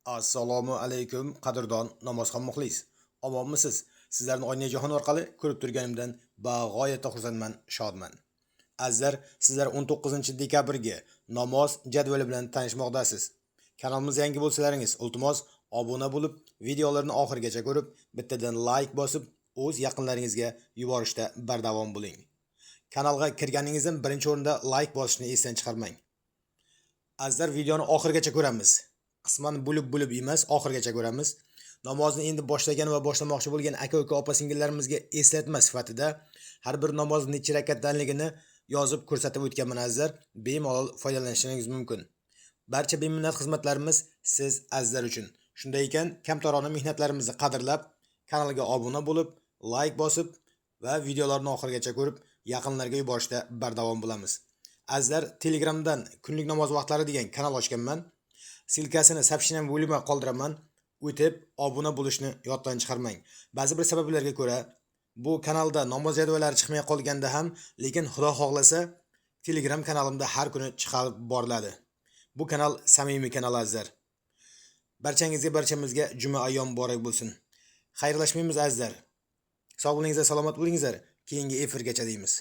Assalomu alaykum qadrdon namozxon muxlis. Omonmisiz? Sizlarni Oyna jahon orqali ko'rib turganimdan bag'oyatda xursandman, shodman. Azizlar, sizlar 19-dekabrga namoz jadvali bilan tanishmoqdasiz. Kanalimiz yangi bo'lsalaringiz, iltimos obuna bo'lib, videolarni oxirigacha ko'rib, bittadan like bosib, o'z yaqinlaringizga yuborishda bardavom bo'ling. Kanalga kirganingizdan birinchi o'rinda like bosishni esdan chiqarmang. Azizlar, videoni oxirigacha ko'ramiz. Qisman bo'lib emas, oxirigacha ko'ramiz. Namozni endi boshlagan va boshlamoqchi bo'lgan aka-uka, opa-singillarimizga eslatma sifatida har bir namoz necha rakatdanligini yozib ko'rsatib o'tganman azizlar. Bemalol foydalanishingiz mumkin. Barcha beminnat xizmatlarimiz siz azizlar uchun. Shunday ekan, kamtarona mehnatlarimizni qadrlab, kanalga obuna bo'lib, like bosib va videolarni oxirigacha ko'rib, yaqinlarga yuborishda bardavom bo'lamiz. Azizlar, Telegramdan kunlik namoz vaqtlari degan kanal ochganman. Silkasini sapshinam bo'lima qoldiraman. O'tib obuna bo'lishni yoddan chiqarmang. Ba'zi bir sabablarga ko'ra bu kanalda namoz jadvallari chiqmay qolganda ham, lekin Xudo xohlasa Telegram kanalimda har kuni chiqarib boriladi. Bu kanal samimiy kanal azizlar. Barchamizga juma ayyom muborak bo'lsin. Xayrlashmaymiz azizlar. Sog' bo'lingizlar, salomat bo'lingizlar. Keyingi efirgacha deymiz.